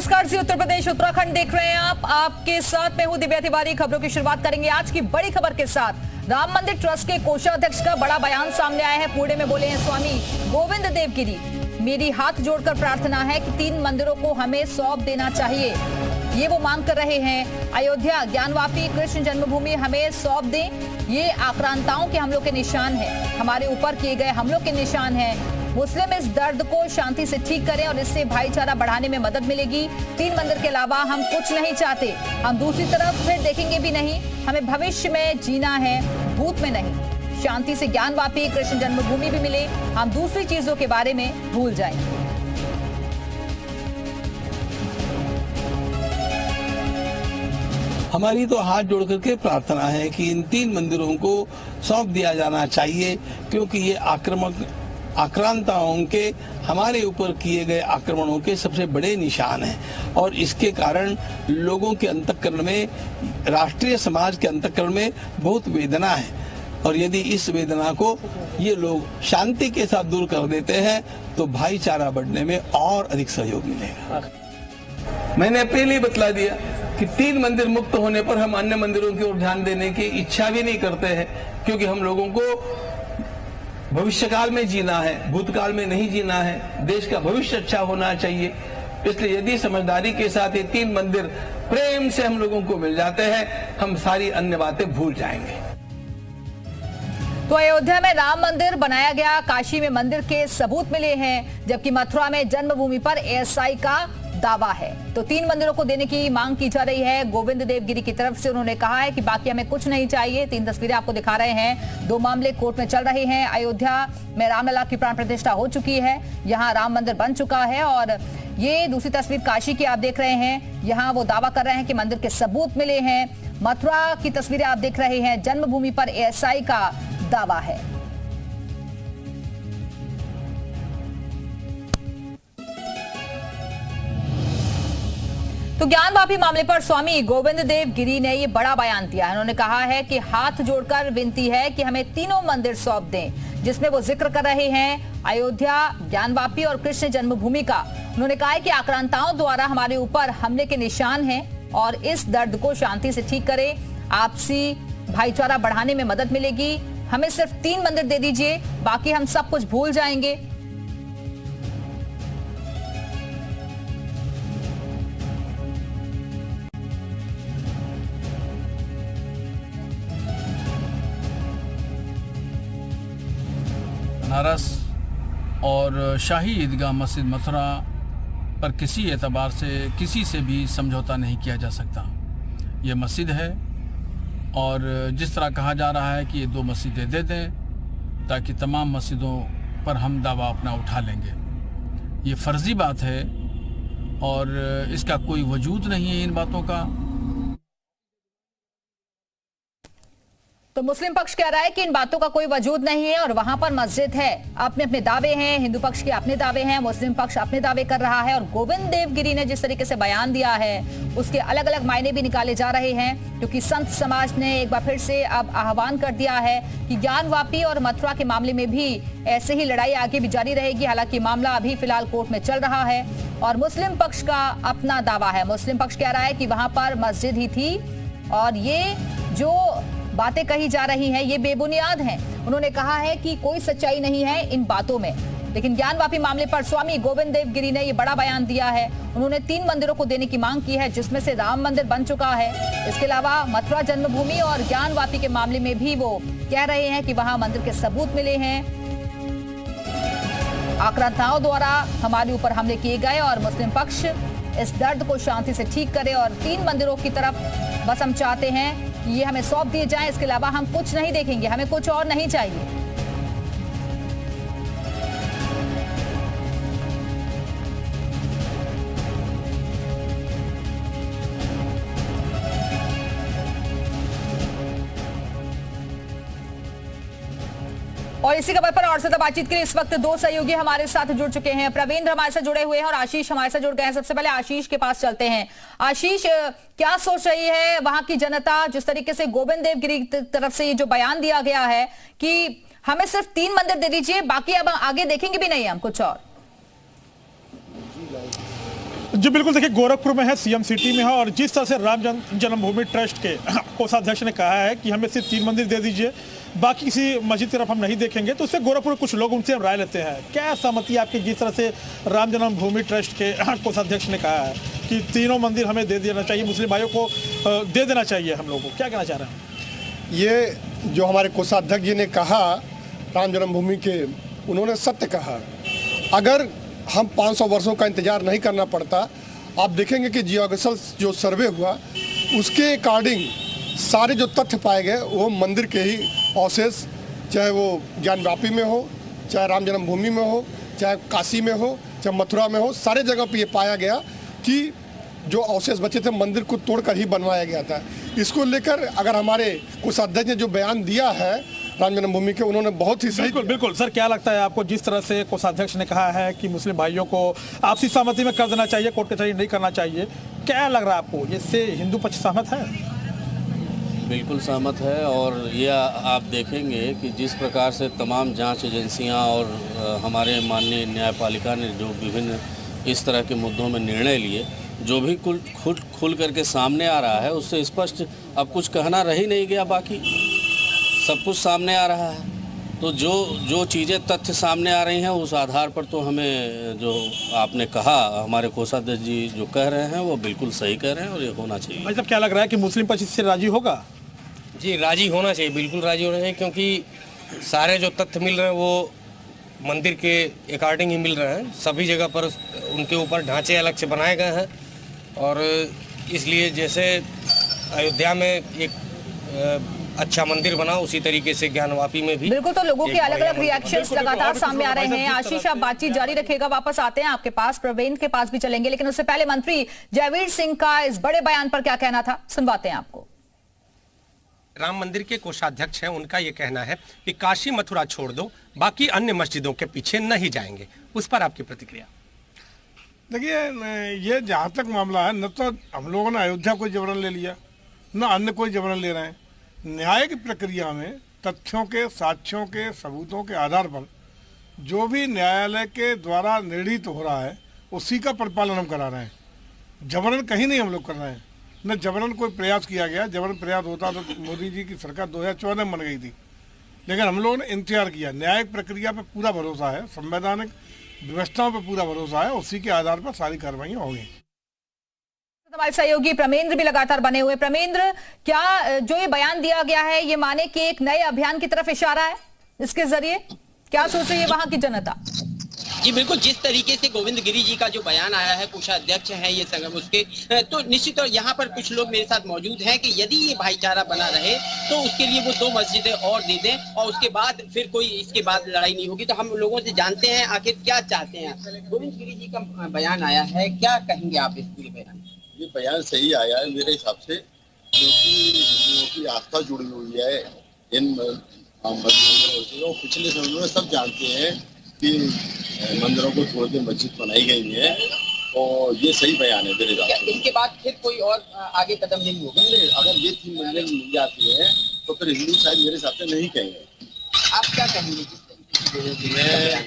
नमस्कार जी, उत्तर प्रदेश उत्तराखंड देख रहे हैं आप। आपके साथ मैं हूं दिव्या तिवारी। खबरों की शुरुआत करेंगे आज की बड़ी खबर के साथ। राम मंदिर ट्रस्ट के कोषाध्यक्ष का बड़ा बयान सामने आया है। पुणे में बोले हैं स्वामी गोविंद देव गिरी, मेरी हाथ जोड़कर प्रार्थना है कि 3 मंदिरों को हमें सौंप देना चाहिए। ये वो मांग कर रहे हैं। अयोध्या, ज्ञानवापी, कृष्ण जन्मभूमि हमें सौंप दें। ये आक्रांताओं के हमलों के निशान है, हमारे ऊपर किए गए हमलों के निशान है। मुस्लिम इस दर्द को शांति से ठीक करें और इससे भाईचारा बढ़ाने में मदद मिलेगी। 3 मंदिर के अलावा हम कुछ नहीं चाहते। हम दूसरी तरफ फिर देखेंगे भी नहीं। हमें भविष्य में जीना है, भूत में नहीं। शांति से ज्ञानवापी, कृष्ण जन्मभूमि भी मिले, हम दूसरी चीजों के बारे में भूल जाएंगे। हमारी तो हाथ जोड़ करके प्रार्थना है कि इन 3 मंदिरों को सौंप दिया जाना चाहिए, क्योंकि ये आक्रांताओं के हमारे ऊपर किए गए आक्रमणों के सबसे बड़े निशान हैं और इसके कारण लोगों के अंतःकरण में, राष्ट्रीय समाज के अंतःकरण में बहुत वेदना है। और यदि इस वेदना को ये लोग शांति के साथ दूर कर देते हैं तो भाईचारा बढ़ने में और अधिक सहयोग मिलेगा। मैंने पहले ही बतला दिया कि 3 मंदिर मुक्त होने पर हम अन्य मंदिरों की ओर ध्यान देने की इच्छा भी नहीं करते हैं, क्योंकि हम लोगों को भविष्यकाल में जीना है, भूतकाल में नहीं जीना है। देश का भविष्य अच्छा होना चाहिए। इसलिए यदि समझदारी के साथ ये 3 मंदिर प्रेम से हम लोगों को मिल जाते हैं, हम सारी अन्य बातें भूल जाएंगे। तो अयोध्या में राम मंदिर बनाया गया, काशी में मंदिर के सबूत मिले हैं, जबकि मथुरा में जन्मभूमि पर एएसआई का दावा है। तो 3 मंदिरों को देने की मांग की जा रही है गोविंद देव गिरी की तरफ से। उन्होंने कहा है कि बाकी हमें कुछ नहीं चाहिए। 3 तस्वीरें आपको दिखा रहे हैं। 2 मामले कोर्ट में चल रहे हैं। अयोध्या में रामलला की प्राण प्रतिष्ठा हो चुकी है, यहाँ राम मंदिर बन चुका है। और ये दूसरी तस्वीर काशी की आप देख रहे हैं। यहाँ वो दावा कर रहे हैं कि मंदिर के सबूत मिले हैं। मथुरा की तस्वीरें आप देख रहे हैं। जन्मभूमि पर एएसआई का दावा है। तो ज्ञानवापी मामले पर स्वामी गोविंद देव गिरी ने ये बड़ा बयान दिया है। उन्होंने कहा है कि हाथ जोड़कर विनती है कि हमें 3 मंदिर सौंप दें, जिसमें वो जिक्र कर रहे हैं अयोध्या, ज्ञानवापी और कृष्ण जन्मभूमि का। उन्होंने कहा है कि आक्रांताओं द्वारा हमारे ऊपर हमले के निशान हैं और इस दर्द को शांति से ठीक करें। आपसी भाईचारा बढ़ाने में मदद मिलेगी। हमें सिर्फ 3 मंदिर दे दीजिए, बाकी हम सब कुछ भूल जाएंगे। बनारस और शाही ईदगाह मस्जिद मथुरा पर किसी एतबार से किसी से भी समझौता नहीं किया जा सकता। ये मस्जिद है और जिस तरह कहा जा रहा है कि ये 2 मस्जिदें दे दें ताकि तमाम मस्जिदों पर हम दावा अपना उठा लेंगे, ये फर्जी बात है और इसका कोई वजूद नहीं है इन बातों का। तो मुस्लिम पक्ष कह रहा है कि इन बातों का कोई वजूद नहीं है और वहां पर मस्जिद है। अपने अपने दावे हैं, हिंदू पक्ष के अपने दावे हैं, मुस्लिम पक्ष अपने दावे कर रहा है। और गोविंद देव गिरी ने जिस तरीके से बयान दिया है उसके अलग अलग मायने भी निकाले जा रहे हैं, क्योंकि संत समाज ने एक बार फिर से अब आह्वान कर दिया है कि ज्ञानवापी और मथुरा के मामले में भी ऐसे ही लड़ाई आगे भी जारी रहेगी। हालांकि मामला अभी फिलहाल कोर्ट में चल रहा है और मुस्लिम पक्ष का अपना दावा है। मुस्लिम पक्ष कह रहा है कि वहां पर मस्जिद ही थी और ये जो बातें कही जा रही हैं ये बेबुनियाद हैं। उन्होंने कहा है कि कोई सच्चाई नहीं है इन बातों में। लेकिन ज्ञानवापी मामले पर स्वामी गोविंद देव गिरी ने ये बड़ा बयान दिया है। उन्होंने 3 मंदिरों को देने की मांग की है, जिसमें से राम मंदिर बन चुका है। इसके अलावा मथुरा जन्मभूमि और ज्ञानवापी के मामले में भी वो कह रहे हैं कि वहां मंदिर के सबूत मिले हैं। आक्रांताओं द्वारा हमारे ऊपर हमले किए गए और मुस्लिम पक्ष इस दर्द को शांति से ठीक करे और 3 मंदिरों की तरफ बस हम चाहते हैं ये हमें सौंप दिए जाएं। इसके अलावा हम कुछ नहीं देखेंगे, हमें कुछ और नहीं चाहिए। और इसी खबर पर और ज्यादा बातचीत के लिए इस वक्त 2 सहयोगी हमारे साथ जुड़ चुके हैं। प्रवीण हमारे साथ जुड़े हुए हैं और आशीष हमारे साथ जुड़ गए हैं। सबसे पहले आशीष के पास चलते हैं। आशीष, क्या सोच रही है वहां की जनता, जिस तरीके से गोविंद देव गिरी की तरफ से ये जो बयान दिया गया है कि हमें सिर्फ 3 मंदिर दे दीजिए, बाकी अब आगे देखेंगे भी नहीं हम कुछ और? जी बिल्कुल, देखिए गोरखपुर में है, सीएम सिटी में है, और जिस तरह से राम जन्मभूमि ट्रस्ट के कोषाध्यक्ष ने कहा है कि हमें सिर्फ 3 मंदिर दे दीजिए, बाकी किसी मस्जिद की तरफ हम नहीं देखेंगे, तो उससे गोरखपुर कुछ लोग उनसे हम राय लेते हैं। क्या सहमति आपकी जिस तरह से राम जन्मभूमि ट्रस्ट के कोषाध्यक्ष ने कहा है कि 3 मंदिर हमें दे देना चाहिए, मुस्लिम भाइयों को दे देना चाहिए, हम लोगों को क्या कहना चाह रहे हैं? ये जो हमारे कोषाध्यक्ष जी ने कहा राम जन्मभूमि के, उन्होंने सत्य कहा। अगर हम 500 वर्षों का इंतजार नहीं करना पड़ता, आप देखेंगे कि जियोग्राफिकल जो सर्वे हुआ उसके अकॉर्डिंग सारे जो तथ्य पाए गए वो मंदिर के ही अवशेष, चाहे वो ज्ञानवापी में हो, चाहे राम जन्मभूमि में हो, चाहे काशी में हो, चाहे मथुरा में हो, सारे जगह पे ये पाया गया कि जो अवशेष बचे थे मंदिर को तोड़कर ही बनवाया गया था। इसको लेकर अगर हमारे कोषाध्यक्ष ने जो बयान दिया है राम जन्मभूमि के, उन्होंने बहुत ही सही। बिल्कुल सर, क्या लगता है आपको जिस तरह से कोषाध्यक्ष ने कहा है कि मुस्लिम भाइयों को आपसी सहमति में कर देना चाहिए, कोर्ट कचहरी नहीं करना चाहिए, क्या लग रहा है आपको, इससे हिंदू पक्ष सहमत है? बिल्कुल सहमत है। और ये आप देखेंगे कि जिस प्रकार से तमाम जांच एजेंसियां और हमारे माननीय न्यायपालिका ने जो विभिन्न इस तरह के मुद्दों में निर्णय लिए, जो भी खुल करके सामने आ रहा है, उससे स्पष्ट अब कुछ कहना रह ही नहीं गया, बाकी सब कुछ सामने आ रहा है। तो जो चीज़ें तथ्य सामने आ रही हैं उस आधार पर तो हमें, जो आपने कहा, हमारे कोषाध्यक्ष जी जो कह रहे हैं वो बिल्कुल सही कह रहे हैं और ये होना चाहिए। भाई साहब, क्या लग रहा है कि मुस्लिम पक्ष इससे राजी होगा? जी राजी होना चाहिए, बिल्कुल राजी होना चाहिए, क्योंकि सारे जो तथ्य मिल रहे हैं वो मंदिर के अकॉर्डिंग ही मिल रहे हैं। सभी जगह पर उनके ऊपर ढांचे अलग से बनाए गए हैं, और इसलिए जैसे अयोध्या में एक अच्छा मंदिर बना, उसी तरीके से ज्ञानवापी में भी। बिल्कुल, तो लोगों के अलग अलग रिएक्शंस लगातार सामने आ रहे हैं। आशीष, आप बातचीत जारी रखिएगा, वापस आते हैं आपके पास, प्रवीण के पास भी चलेंगे, लेकिन उससे पहले मंत्री जयवीर सिंह का इस बड़े बयान पर क्या कहना था, सुनवाते हैं आपको। राम मंदिर के कोषाध्यक्ष हैं, उनका ये कहना है कि काशी मथुरा छोड़ दो, बाकी अन्य मस्जिदों के पीछे नहीं जाएंगे। उस पर आपकी प्रतिक्रिया? देखिए, ये जहाँ तक मामला है, न तो हम लोगों ने अयोध्या को जबरन ले लिया, न अन्य कोई जबरन ले रहे हैं। न्यायिक प्रक्रिया में तथ्यों के, साक्ष्यों के, सबूतों के आधार पर जो भी न्यायालय के द्वारा निर्णीत हो रहा है उसी का परिपालन हम करा रहे हैं। जबरन कहीं नहीं हम लोग कर रहे हैं, न जबरन कोई प्रयास किया गया। जबरन प्रयास होता तो मोदी जी की सरकार 2014 में बन गई थी, लेकिन हम लोगों ने इंतजार किया। न्यायिक प्रक्रिया पे पूरा भरोसा है, संवैधानिक व्यवस्थाओं पे पूरा भरोसा है, उसी के आधार पर सारी कार्रवाई होंगी। हमारे सहयोगी प्रमेंद्र भी लगातार बने हुए। प्रमेंद्र, क्या जो ये बयान दिया गया है ये माने कि एक नए अभियान की तरफ इशारा है? इसके जरिए क्या सोच रही है वहां की जनता? जी बिल्कुल, जिस तरीके से गोविंद गिरी जी का जो बयान आया है, कोषाध्यक्ष हैं ये संगम उसके, तो निश्चित तौर यहाँ पर कुछ लोग मेरे साथ मौजूद हैं कि यदि ये भाईचारा बना रहे तो उसके लिए वो 2 मस्जिदें और दे दें, और उसके बाद फिर कोई इसके बाद लड़ाई नहीं होगी। तो हम लोगों से जानते हैं आखिर क्या चाहते हैं। गोविंद गिरी जी का बयान आया है, क्या कहेंगे आप इस पूरे बयान? ये बयान सही आया है मेरे हिसाब से, क्योंकि हिंदुओं की आस्था जुड़ी हुई है इन मंदिरों से। पिछले समय में सब जानते हैं कि मंदिरों को छोड़ के मस्जिद बनाई गई है, और ये सही बयान है मेरे हिसाब से। इसके बाद फिर कोई और आगे कदम नहीं होगा? अगर ये 3 मंदिर मिल जाती है तो फिर हिंदू शायद मेरे हिसाब से नहीं कहेंगे। आप क्या कहेंगे? मैं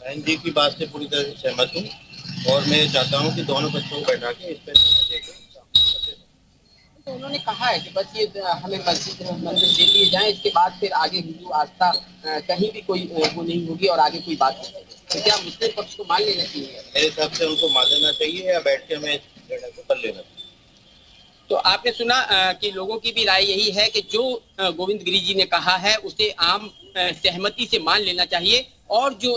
बहन जी की बात से पूरी तरह से सहमत हूँ, और मैं चाहता हूँ कि दोनों बच्चों को बैठा के इस पर तो उन्होंने कहा है कि बस ये हमें मस्जिद मंदिर दे दिए जाएं, इसके बाद फिर आगे हिंदू आस्था कहीं भी कोई वो नहीं होगी और आगे कोई बात नहीं। तो क्या मुस्लिम पक्ष को मान लेना चाहिए? मेरे हिसाब से उनको मान लेना चाहिए, या बैठ के हमें निर्णय को कर लेना चाहिए। तो आपने सुना कि लोगों की भी राय यही है कि जो गोविंद गिरी जी ने कहा है उसे आम सहमति से मान लेना चाहिए, और जो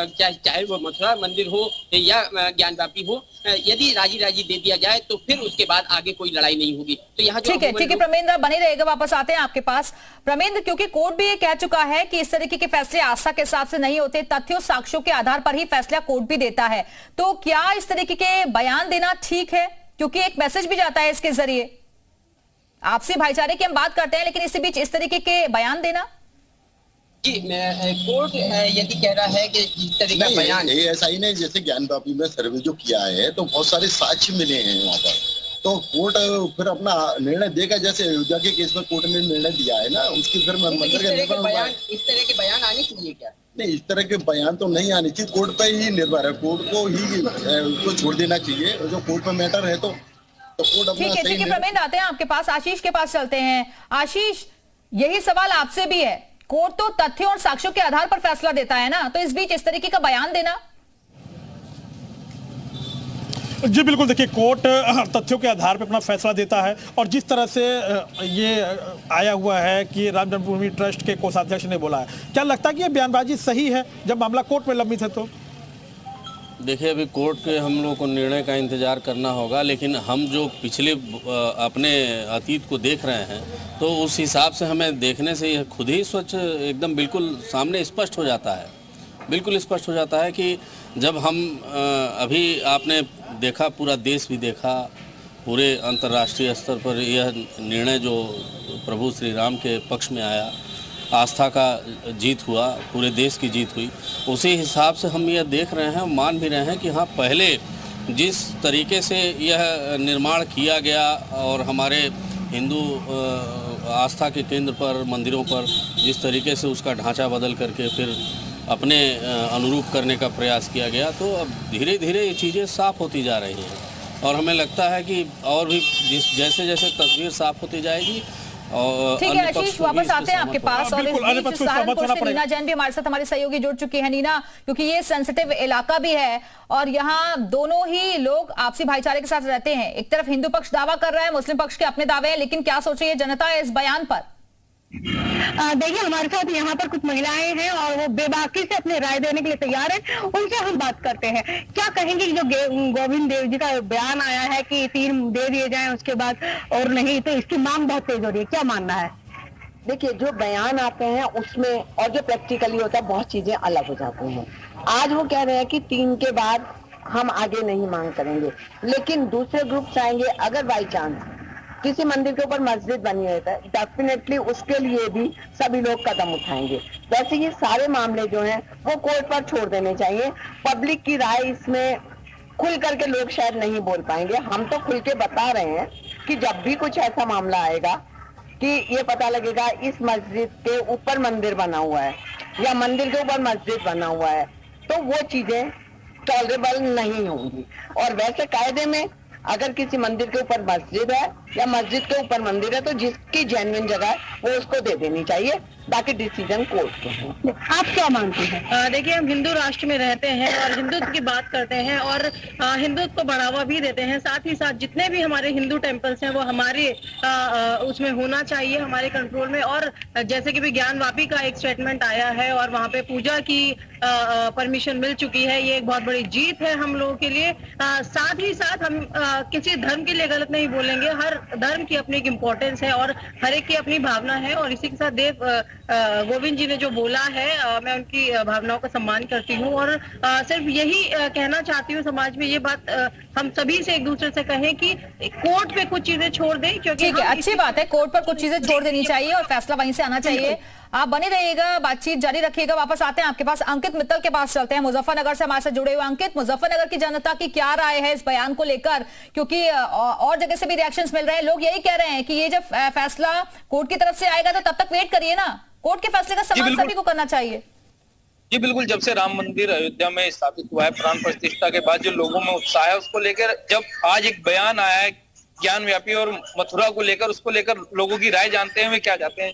चाहे वो मथुरा मंदिर हो या ज्ञानवापी हो, यदि राजी दे दिया जाए तो फिर उसके बाद आगे कोई लड़ाई नहीं होगी। तो यहाँ ठीक है प्रमेंद्र, बने रहेगा, वापस आते हैं आपके पास। प्रमेंद्र, क्योंकि कोर्ट भी ये कह चुका है कि इस तरीके के फैसले आस्था के हिसाब से नहीं होते, तथ्यों साक्ष्यों के आधार पर ही फैसला कोर्ट भी देता है, तो क्या इस तरीके के बयान देना ठीक है? क्योंकि एक मैसेज भी जाता है इसके जरिए, आपसी भाईचारे की हम बात करते हैं, लेकिन इसी बीच इस तरीके के बयान देना। जी, कोर्ट यदि कह रहा है कि इस तरह का बयान, ऐसा ही नहीं, जैसे ज्ञानवापी में सर्वे जो किया है तो बहुत सारे साक्ष्य मिले हैं वहाँ पर, तो कोर्ट फिर अपना निर्णय देगा। जैसे अयोध्या के केस में कोर्ट ने निर्णय दिया है ना, उसकी फिर इस तरह के बयान आने चाहिए क्या? नहीं, इस तरह के बयान तो नहीं आने चाहिए, कोर्ट पे ही निर्भर है, कोर्ट को ही उसको छोड़ देना चाहिए, जो कोर्ट पे मैटर है तो कोर्ट अपना ठीक है। प्रवीण, आते हैं आपके पास, आशीष के पास चलते हैं। आशीष, यही सवाल आपसे भी है, कोर्ट तो तथ्यों और साक्ष्यों के आधार पर फैसला देता है ना, तो इस बीच इस तरीके का बयान देना? जी बिल्कुल, देखिए कोर्ट तथ्यों के आधार पर अपना फैसला देता है, और जिस तरह से ये आया हुआ है कि राम जन्मभूमि ट्रस्ट के कोषाध्यक्ष ने बोला है, क्या लगता है कि ये बयानबाजी सही है जब मामला कोर्ट में लंबित है? तो देखिए, अभी कोर्ट के हम लोग को निर्णय का इंतजार करना होगा, लेकिन हम जो पिछले अपने अतीत को देख रहे हैं तो उस हिसाब से हमें देखने से यह खुद ही स्वच्छ एकदम बिल्कुल सामने स्पष्ट हो जाता है, बिल्कुल स्पष्ट हो जाता है कि जब हम अभी आपने देखा, पूरा देश भी देखा, पूरे अंतर्राष्ट्रीय स्तर पर यह निर्णय जो प्रभु श्री राम के पक्ष में आया, आस्था का जीत हुआ, पूरे देश की जीत हुई, उसी हिसाब से हम यह देख रहे हैं, मान भी रहे हैं कि हाँ, पहले जिस तरीके से यह निर्माण किया गया और हमारे हिंदू आस्था के केंद्र पर, मंदिरों पर जिस तरीके से उसका ढांचा बदल करके फिर अपने अनुरूप करने का प्रयास किया गया, तो अब धीरे धीरे ये चीज़ें साफ होती जा रही हैं, और हमें लगता है कि और भी जैसे जैसे तस्वीर साफ होती जाएगी। ठीक है आशीष, वापस आते हैं आपके पास, और इस बीच सहारनपुर से नीना जैन भी हमारे साथ, हमारी सहयोगी जुड़ चुकी है। नीना, क्योंकि ये सेंसिटिव इलाका भी है और यहाँ दोनों ही लोग आपसी भाईचारे के साथ रहते हैं, एक तरफ हिंदू पक्ष दावा कर रहा है, मुस्लिम पक्ष के अपने दावे हैं, लेकिन क्या सोच रही है जनता इस बयान पर? देखिए, हमारे साथ यहाँ पर कुछ महिलाएं हैं और वो बेबाकी से अपनी राय देने के लिए तैयार हैं, उनसे हम बात करते हैं। क्या कहेंगे जो गोविंद देव जी का बयान आया है कि 3 दे दिए जाएं उसके बाद और नहीं, तो इसकी मांग बहुत तेज हो रही है, क्या मानना है? देखिए, जो बयान आते हैं उसमें और जो प्रैक्टिकली होता है बहुत चीजें अलग हो जाती हैं। आज वो कह रहे हैं कि 3 के बाद हम आगे नहीं मांग करेंगे, लेकिन दूसरे ग्रुप आएंगे, अगर बाई चांस किसी मंदिर के ऊपर मस्जिद बनी है तो डेफिनेटली उसके लिए भी सभी लोग कदम उठाएंगे। वैसे ये सारे मामले जो हैं वो कोर्ट पर छोड़ देने चाहिए। पब्लिक की राय इसमें खुल करके लोग शायद नहीं बोल पाएंगे, हम तो खुल के बता रहे हैं कि जब भी कुछ ऐसा मामला आएगा कि ये पता लगेगा इस मस्जिद के ऊपर मंदिर बना हुआ है या मंदिर के ऊपर मस्जिद बना हुआ है, तो वो चीजें टॉलरेबल नहीं होंगी। और वैसे कायदे में अगर किसी मंदिर के ऊपर मस्जिद है या मस्जिद के ऊपर मंदिर है तो जिसकी जेन्युइन जगह है वो उसको दे देनी चाहिए, बाकी डिसीजन कोर्ट के हैं। आप क्या मानते हैं? देखिए, हम हिंदू राष्ट्र में रहते हैं और हिंदुत्व की बात करते हैं और हिंदुत्व को बढ़ावा भी देते हैं। साथ ही साथ जितने भी हमारे हिंदू टेम्पल्स हैं वो हमारे उसमें होना चाहिए, हमारे कंट्रोल में। और जैसे कि भी ज्ञानवापी का एक स्टेटमेंट आया है और वहाँ पे पूजा की परमिशन मिल चुकी है, ये एक बहुत बड़ी जीत है हम लोगों के लिए। साथ ही साथ हम किसी धर्म के लिए गलत नहीं बोलेंगे, हर धर्म की अपनी एक इम्पोर्टेंस है और हर एक की अपनी भावना है। और इसी के साथ देव गोविंद जी ने जो बोला है, मैं उनकी भावनाओं का सम्मान करती हूँ और सिर्फ यही कहना चाहती हूँ समाज में ये बात हम सभी से एक दूसरे से कहें कि कोर्ट पे कुछ चीजें छोड़ दें, क्योंकि ठीक है, अच्छी बात है, कोर्ट पर कुछ चीजें छोड़ देनी चाहिए और फैसला वहीं से आना चाहिए। आप बने रहिएगा, बातचीत जारी रखिएगा। वापस आते हैं आपके पास, अंकित मित्तल के पास चलते हैं, मुजफ्फरनगर से हमारे साथ जुड़े हुए। अंकित, मुजफ्फरनगर की जनता की क्या राय है इस बयान को लेकर, क्योंकि और जगह से भी रिएक्शंस मिल रहे हैं, लोग यही कह रहे हैं कि ये जब फैसला कोर्ट की तरफ से आएगा तो तब तक वेट करिए ना, कोर्ट के फैसले का सम्मान सभी को करना चाहिए। जी बिल्कुल, जब से राम मंदिर अयोध्या में स्थापित हुआ है, प्राण प्रतिष्ठा के बाद जो लोगों में उत्साह है उसको लेकर, जब आज एक बयान आया है ज्ञानव्यापी और मथुरा को लेकर, उसको लेकर लोगों की राय जानते हैं वे क्या चाहते हैं।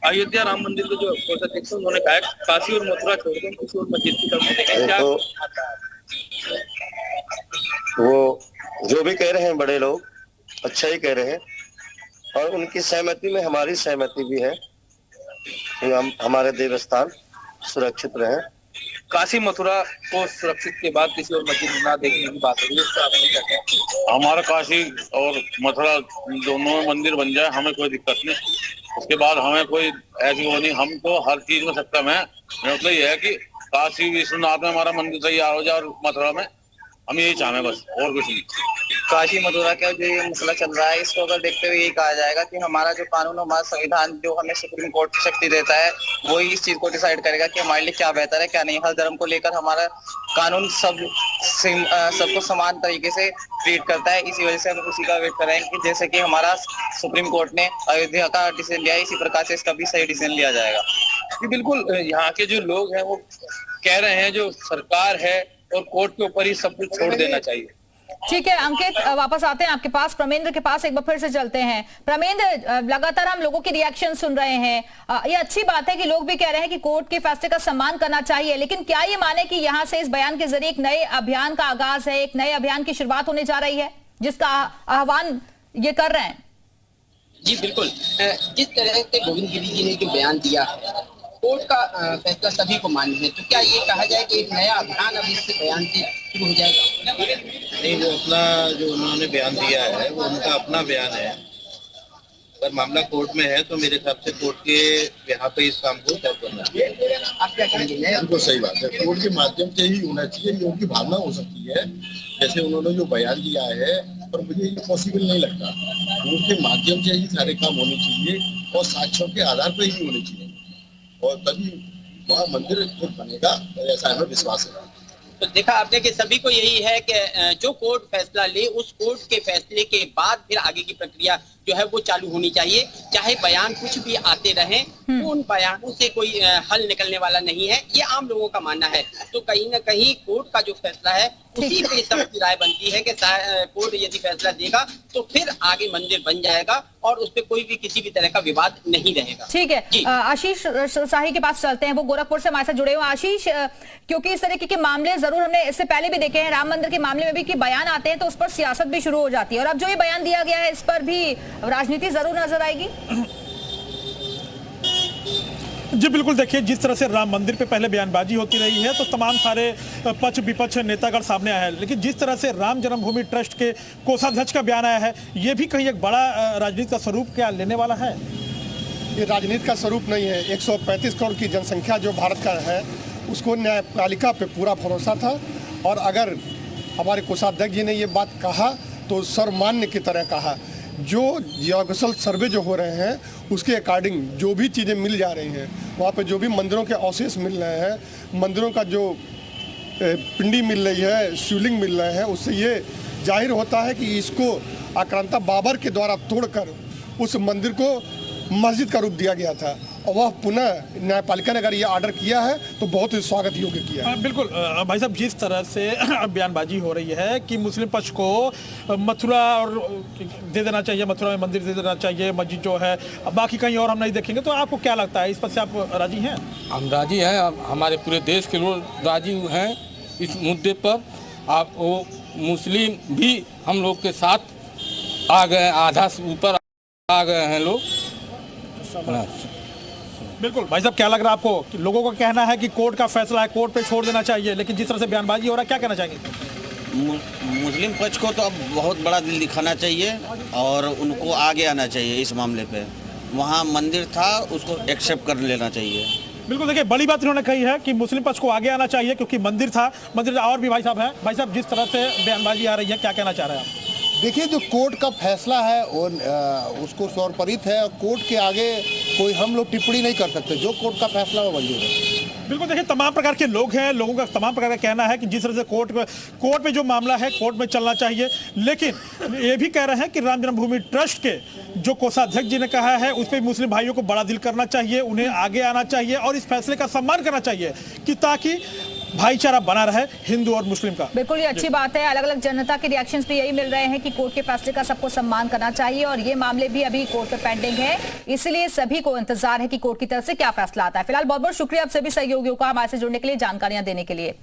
अयोध्या राम मंदिर के जो कोषाध्यक्ष उन्होंने कहा काशी और मथुरा छोड़ दें, किसी और मस्जिद की तरफ देखें, क्या वो जो भी कह रहे हैं बड़े लोग अच्छा ही कह रहे हैं और उनकी सहमति में हमारी सहमति भी है कि हम हमारे देवस्थान सुरक्षित रहे। काशी मथुरा को सुरक्षित के बाद किसी और मस्जिद ना देखने की बात होगी, इससे आपने क्या कहते हैं? हमारा काशी और मथुरा दोनों मंदिर बन जाए, हमें कोई दिक्कत नहीं। उसके बाद हमें कोई ऐसी वो नहीं, हम तो हर चीज में सक्षम है। मतलब ये है कि काशी विश्वनाथ में हमारा मंदिर तैयार हो जाए और मथुरा में, हम यही चाहें बस, और कुछ नहीं। काशी मथुरा का जो ये मसला चल रहा है, इसको अगर देखते हुए ये कहा जाएगा कि हमारा जो कानून, हमारा संविधान जो हमें सुप्रीम कोर्ट शक्ति देता है, वही इस चीज को डिसाइड करेगा कि हमारे लिए क्या बेहतर है क्या नहीं। हर धर्म को लेकर हमारा कानून सबको समान तरीके से ट्रीट करता है। इसी वजह से हम उसी का वेट कर रहे हैं कि जैसे कि हमारा सुप्रीम कोर्ट ने अयोध्या का डिसीजन लिया, इसी प्रकार से इसका भी सही डिसीजन लिया जाएगा। कि बिल्कुल यहाँ के जो लोग हैं वो कह रहे हैं जो सरकार है और कोर्ट के ऊपर ही सब कुछ छोड़ देना चाहिए। ठीक है अंकित, वापस आते हैं आपके पास, प्रमेंद्र के पास एक बार फिर से चलते हैं। प्रमेंद्र, लगातार हम लोगों की रिएक्शन सुन रहे हैं, ये अच्छी बात है कि लोग भी कह रहे हैं कि कोर्ट के फैसले का सम्मान करना चाहिए, लेकिन क्या ये माने कि यहाँ से इस बयान के जरिए एक नए अभियान का आगाज है, एक नए अभियान की शुरुआत होने जा रही है जिसका आह्वान ये कर रहे हैं? जी बिल्कुल, जिस तरह से गोविंद गिरी जी ने जो बयान दिया है, कोर्ट का फैसला सभी को मान्य है, तो क्या ये कहा जाए कि एक नया अभियान अब इस बयान से शुरू हो जाएगा? नहीं, वो अपना जो उन्होंने बयान दिया है वो उनका अपना बयान है। अगर मामला कोर्ट में है तो मेरे हिसाब से कोर्ट के यहाँ पे इस काम को तय करना चाहिए। आप क्या कहेंगे? बिल्कुल सही बात है, कोर्ट के माध्यम से ही होना चाहिए। ये उनकी भावना हो सकती है, जैसे उन्होंने जो बयान दिया है, पर मुझे ये पॉसिबल नहीं लगता। कोर्ट के माध्यम से ही सारे काम होने चाहिए और साक्ष्यों के आधार पर ही होने चाहिए, और तभी वहाँ मंदिर बनेगा, ऐसा हमें विश्वास है। तो देखा आपने कि सभी को यही है कि जो कोर्ट फैसला ले, उस कोर्ट के फैसले के बाद फिर आगे की प्रक्रिया जो है वो चालू होनी चाहिए। चाहे बयान कुछ भी आते रहें, तो उन बयानों से कोई हल निकलने वाला नहीं है, ये आम लोगों का मानना है। तो कहीं ना कहीं कोर्ट का जो फैसला है उसी पे सबकी राय बनती है कि कोर्ट यदि फैसला देगा तो फिर आगे मंदिर बन जाएगा और उस पर कोई भी किसी भी तरह का विवाद नहीं रहेगा। ठीक है, आशीष शाही के पास चलते हैं, वो गोरखपुर से हमारे साथ जुड़े हुए। आशीष, क्योंकि इस तरीके के मामले जरूर हमने इससे पहले भी देखे हैं, राम मंदिर के मामले में भी कि बयान आते हैं तो उस पर सियासत भी शुरू हो जाती है, और अब जो ये बयान दिया गया है इस पर भी राजनीति जरूर नजर आएगी। जी बिल्कुल, देखिए जिस तरह से राम मंदिर पे पहले बयानबाजी होती रही है तो तमाम सारे पक्ष विपक्ष नेतागण सामने आए हैं, लेकिन जिस तरह से राम जन्मभूमि ट्रस्ट के कोषाध्यक्ष का बयान आया है, ये भी कहीं एक बड़ा राजनीति का स्वरूप क्या लेने वाला है? ये राजनीति का स्वरूप नहीं है। 135 करोड़ की जनसंख्या जो भारत का है, उसको न्यायपालिका पे पूरा भरोसा था, और अगर हमारे कोषाध्यक्ष जी ने ये बात कहा तो सर्वमान्य की तरह कहा। जो जियोग्राफिकल सर्वे जो हो रहे हैं उसके अकॉर्डिंग जो भी चीज़ें मिल जा रही हैं, वहाँ पे जो भी मंदिरों के अवशेष मिल रहे हैं, मंदिरों का जो पिंडी मिल रही है, शिवलिंग मिल रहे हैं, उससे ये जाहिर होता है कि इसको आक्रांता बाबर के द्वारा तोड़कर उस मंदिर को मस्जिद का रूप दिया गया था, और वह पुनः न्यायपालिका ने अगर ये ऑर्डर किया है तो बहुत ही स्वागत योग्य किया है। बिल्कुल भाई साहब, जिस तरह से बयानबाजी हो रही है कि मुस्लिम पक्ष को मथुरा और दे देना चाहिए, मथुरा में मंदिर दे देना चाहिए, मस्जिद जो है बाकी कहीं और हम नहीं देखेंगे, तो आपको क्या लगता है, इस पर से आप राजी हैं? हम राजी हैं, हमारे पूरे देश के लोग राजी हैं इस मुद्दे पर। आप वो मुस्लिम भी हम लोग के साथ आ गए, आधा से ऊपर आ गए हैं लोग। बिल्कुल भाई साहब, क्या लग रहा है आपको कि लोगों का कहना है कि कोर्ट का फैसला है, कोर्ट पे छोड़ देना चाहिए, लेकिन जिस तरह से बयानबाजी हो रहा है, क्या कहना चाहेंगे? मुस्लिम पक्ष को तो अब बहुत बड़ा दिल दिखाना चाहिए और उनको आगे आना चाहिए इस मामले पे। वहाँ मंदिर था, उसको एक्सेप्ट कर लेना चाहिए। बिल्कुल, देखिए बड़ी बात इन्होंने कही है कि मुस्लिम पक्ष को आगे आना चाहिए क्योंकि मंदिर था, मंदिर और भी भाई साहब है। भाई साहब, जिस तरह से बयानबाजी आ रही है, क्या कहना चाह रहे हैं आप? देखिए, जो कोर्ट का फैसला है वो उसको सर्वोपरित है, और कोर्ट के आगे कोई हम लोग टिप्पणी नहीं कर सकते। जो कोर्ट का फैसला वो मंजूर है। बिल्कुल, देखिए तमाम प्रकार के लोग हैं, लोगों का तमाम प्रकार का कहना है कि जिस तरह से कोर्ट में जो मामला है कोर्ट में चलना चाहिए, लेकिन ये भी कह रहे हैं कि राम जन्मभूमि ट्रस्ट के जो कोषाध्यक्ष जी ने कहा है उस पर मुस्लिम भाइयों को बड़ा दिल करना चाहिए, उन्हें आगे आना चाहिए और इस फैसले का सम्मान करना चाहिए कि ताकि भाईचारा बना रहे हिंदू और मुस्लिम का। बिल्कुल, ये अच्छी बात है। अलग अलग जनता के रिएक्शंस भी यही मिल रहे हैं कि कोर्ट के फैसले का सबको सम्मान करना चाहिए, और ये मामले भी अभी कोर्ट पे पेंडिंग है, इसलिए सभी को इंतजार है कि कोर्ट की तरफ से क्या फैसला आता है। फिलहाल बहुत बहुत शुक्रिया आप सभी सहयोगियों का हमारे से जुड़ने के लिए, जानकारियां देने के लिए।